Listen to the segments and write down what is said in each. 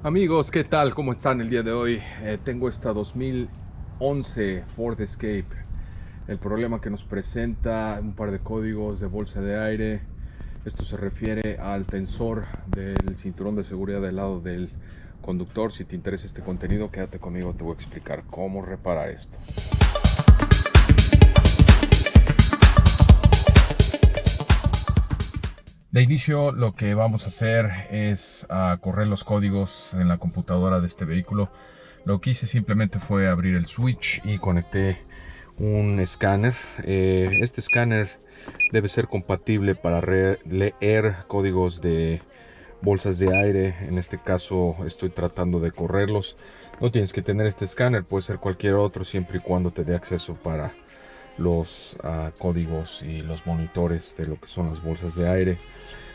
Amigos, ¿qué tal? ¿Cómo están el día de hoy? Tengo esta 2011 Ford Escape. El problema que nos presenta un par de códigos de bolsa de aire. Esto se refiere al tensor del cinturón de seguridad del lado del conductor. Si te interesa este contenido, quédate conmigo, te voy a explicar cómo reparar esto. De inicio, lo que vamos a hacer es correr los códigos en la computadora de este vehículo. Lo que hice simplemente fue abrir el switch y conecté un escáner. Este escáner debe ser compatible para leer códigos de bolsas de aire. En este caso estoy tratando de correrlos. No tienes que tener este escáner, puede ser cualquier otro siempre y cuando te dé acceso para los códigos y los monitores de lo que son las bolsas de aire.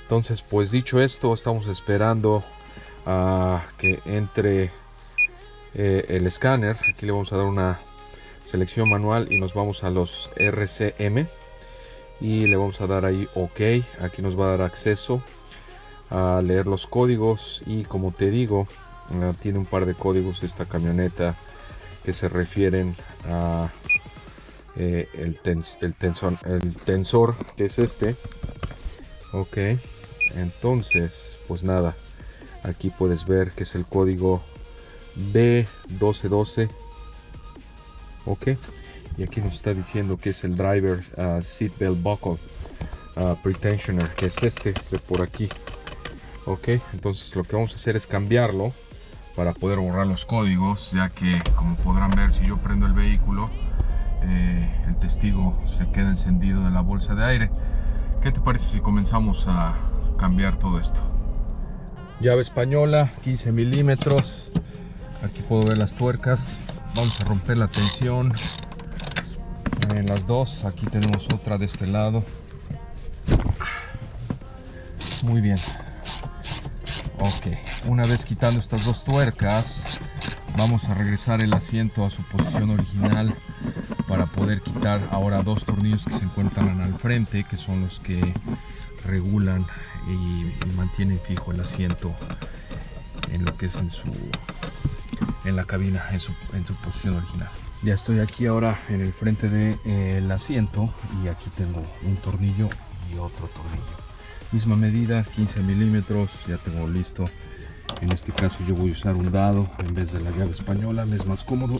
Entonces, pues dicho esto, estamos esperando a que entre el escáner. Aquí le vamos a dar una selección manual y nos vamos a los RCM y le vamos a dar ahí OK. Aquí nos va a dar acceso a leer los códigos y, como te digo, tiene un par de códigos esta camioneta que se refieren a el tensor, que es este. OK, entonces pues nada, aquí puedes ver que es el código B1212. OK, y aquí nos está diciendo que es el driver seatbelt buckle pretensioner, que es este de por aquí. OK, entonces lo que vamos a hacer es cambiarlo para poder borrar los códigos, ya que, como podrán ver, si yo prendo el vehículo, el testigo se queda encendido de la bolsa de aire. ¿Qué te parece si comenzamos a cambiar todo esto? Llave española, 15 milímetros. Aquí puedo ver las tuercas. Vamos a romper la tensión en las dos. Aquí tenemos otra de este lado. Muy bien. OK, una vez quitando estas dos tuercas, vamos a regresar el asiento a su posición original para poder quitar ahora dos tornillos que se encuentran al frente, que son los que regulan y mantienen fijo el asiento en lo que es en la cabina, en su posición original. Ya estoy aquí ahora en el frente del asiento y aquí tengo un tornillo y otro tornillo. Misma medida, 15 milímetros, ya tengo listo. En este caso yo voy a usar un dado en vez de la llave española, me es más cómodo.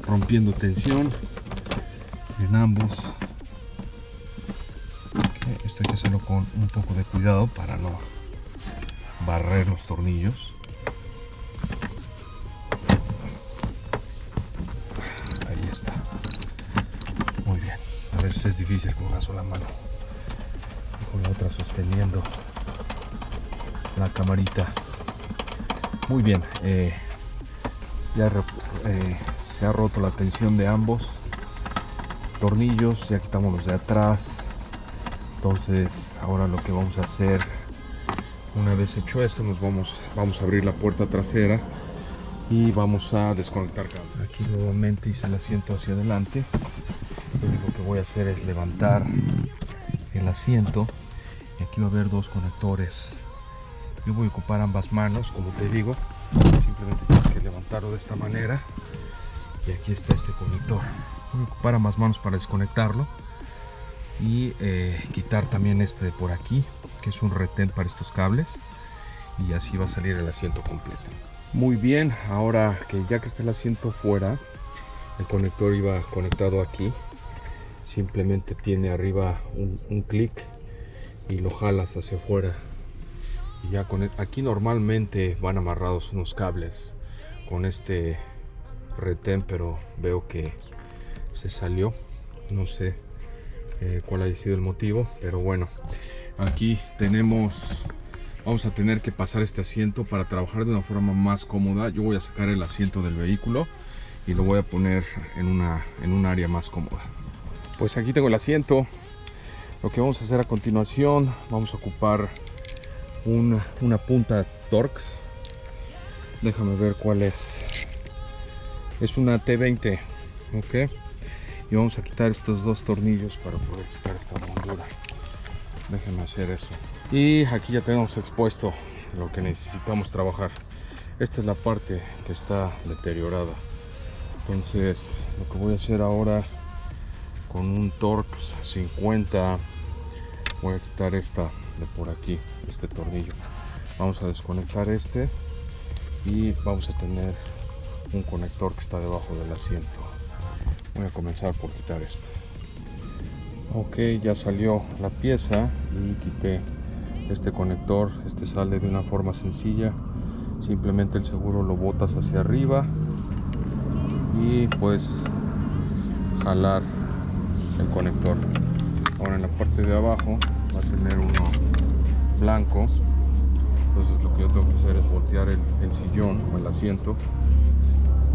Rompiendo tensión en ambos. Esto hay que hacerlo con un poco de cuidado para no barrer los tornillos. Ahí está. Muy bien. A veces es difícil con una sola mano y con la otra sosteniendo la camarita. Muy bien. Ya se ha roto la tensión de ambos tornillos, ya quitamos los de atrás. Entonces ahora lo que vamos a hacer, una vez hecho esto, vamos a abrir la puerta trasera y vamos a desconectar cables. Aquí nuevamente hice el asiento hacia adelante. Lo único que voy a hacer es levantar el asiento y aquí va a haber dos conectores. Yo voy a ocupar ambas manos, como te digo. Simplemente tienes que levantarlo de esta manera. Y aquí está este conector. Voy a ocupar ambas manos para desconectarlo y quitar también este de por aquí, que es un retén para estos cables, y así va a salir el asiento completo. Muy bien, ahora que ya que está el asiento fuera, el conector iba conectado aquí. Simplemente tiene arriba un clic y lo jalas hacia afuera. Y ya aquí normalmente van amarrados unos cables con este retén, pero veo que se salió. No sé cuál haya sido el motivo, pero bueno, aquí vamos a tener que pasar este asiento para trabajar de una forma más cómoda. Yo voy a sacar el asiento del vehículo y lo voy a poner en un área más cómoda. Pues aquí tengo el asiento. Lo que vamos a hacer a continuación, vamos a ocupar una punta Torx. Déjame ver cuál es. Es una T20. OK, y vamos a quitar estos dos tornillos para poder quitar esta moldura. Déjenme hacer eso. Y aquí ya tenemos expuesto lo que necesitamos trabajar. Esta es la parte que está deteriorada. Entonces lo que voy a hacer ahora, con un Torx 50, voy a quitar esta de por aquí, este tornillo. Vamos a desconectar este y vamos a tener un conector que está debajo del asiento. Voy a comenzar por quitar este. Ok, ya salió la pieza y quité este conector. Este sale de una forma sencilla. Simplemente el seguro lo botas hacia arriba y puedes jalar el conector. Ahora en la parte de abajo va a tener uno blanco. Entonces lo que yo tengo que hacer es voltear el sillón o el asiento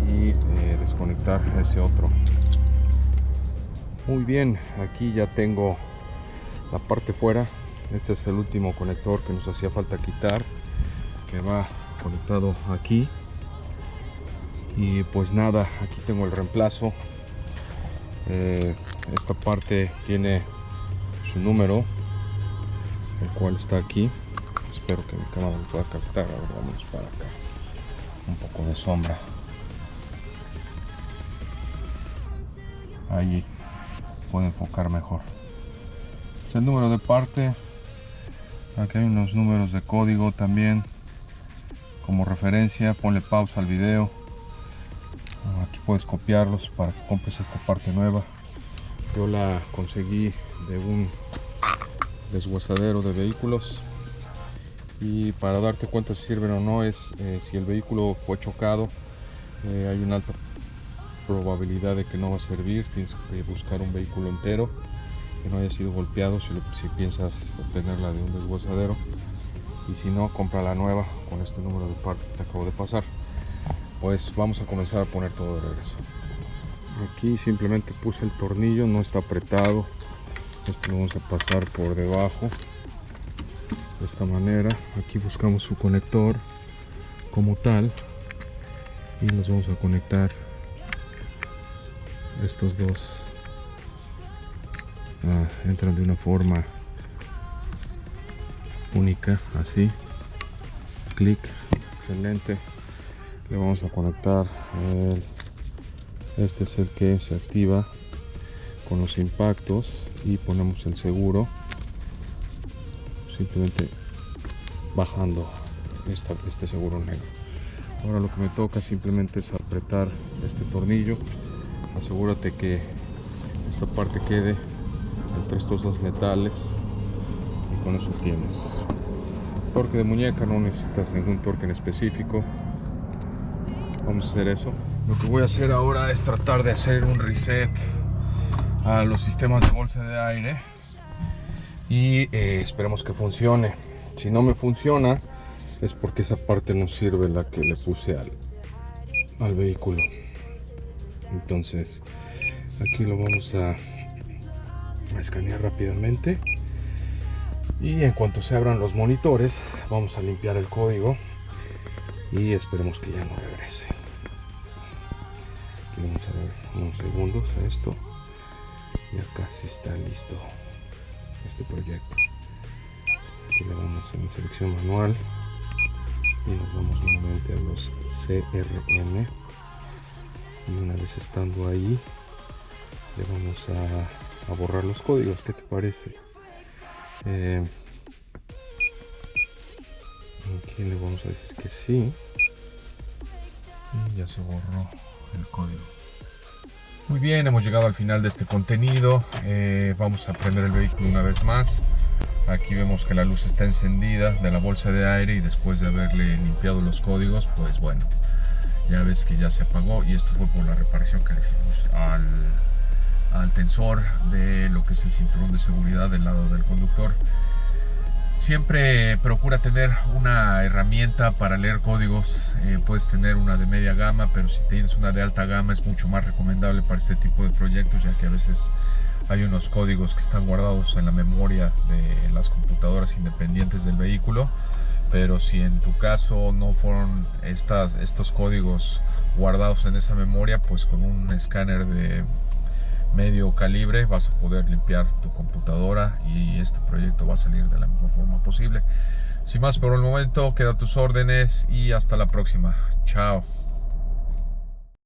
y desconectar ese otro. Muy bien, aquí ya tengo la parte fuera. Este es el último conector que nos hacía falta quitar, que va conectado aquí. Y pues nada, aquí tengo el reemplazo. Esta parte tiene su número, el cual está aquí. Espero que mi cámara lo pueda captar. Ahora vamos para acá, un poco de sombra. Ahí puede enfocar mejor. Es el número de parte. Aquí hay unos números de código también como referencia. Ponle pausa al video. Aquí puedes copiarlos para que compres esta parte nueva. Yo la conseguí de un deshuesadero de vehículos, y para darte cuenta si sirven o no es si el vehículo fue chocado, hay una alta probabilidad de que no va a servir. Tienes que buscar un vehículo entero que no haya sido golpeado si piensas obtenerla de un deshuesadero, y si no, compra la nueva con este número de parte que te acabo de pasar. Pues vamos a comenzar a poner todo de regreso. Aquí simplemente puse el tornillo, no está apretado. Esto lo vamos a pasar por debajo de esta manera. Aquí buscamos su conector como tal y los vamos a conectar estos dos. Entran de una forma única, así. Clic, excelente. Le vamos a conectar este es el que se activa con los impactos, y ponemos el seguro simplemente bajando este seguro negro. Ahora lo que me toca simplemente es apretar este tornillo. Asegúrate que esta parte quede entre estos dos metales y con eso tienes torque de muñeca. No necesitas ningún torque en específico. Vamos a hacer eso. Lo que voy a hacer ahora es tratar de hacer un reset a los sistemas de bolsa de aire y esperemos que funcione. Si no me funciona es porque esa parte no sirve, la que le puse al vehículo. Entonces aquí lo vamos a escanear rápidamente, y en cuanto se abran los monitores vamos a limpiar el código y esperemos que ya no regrese. Aquí vamos a ver unos segundos esto. Ya casi está listo este proyecto. Aquí le vamos en selección manual y nos vamos nuevamente a los CRM, y una vez estando ahí le vamos a borrar los códigos. ¿Qué te parece? Aquí le vamos a decir que sí, y ya se borró el código. Muy bien, hemos llegado al final de este contenido. Vamos a prender el vehículo una vez más. Aquí vemos que la luz está encendida de la bolsa de aire, y después de haberle limpiado los códigos, pues bueno, ya ves que ya se apagó, y esto fue por la reparación que le hicimos al tensor de lo que es el cinturón de seguridad del lado del conductor. Siempre procura tener una herramienta para leer códigos. Puedes tener una de media gama, pero si tienes una de alta gama es mucho más recomendable para este tipo de proyectos, ya que a veces hay unos códigos que están guardados en la memoria de las computadoras independientes del vehículo. Pero si en tu caso no fueron estos códigos guardados en esa memoria, pues con un escáner de medio calibre vas a poder limpiar tu computadora y este proyecto va a salir de la mejor forma posible. Sin más por el momento, queda a tus órdenes y hasta la próxima. Chao.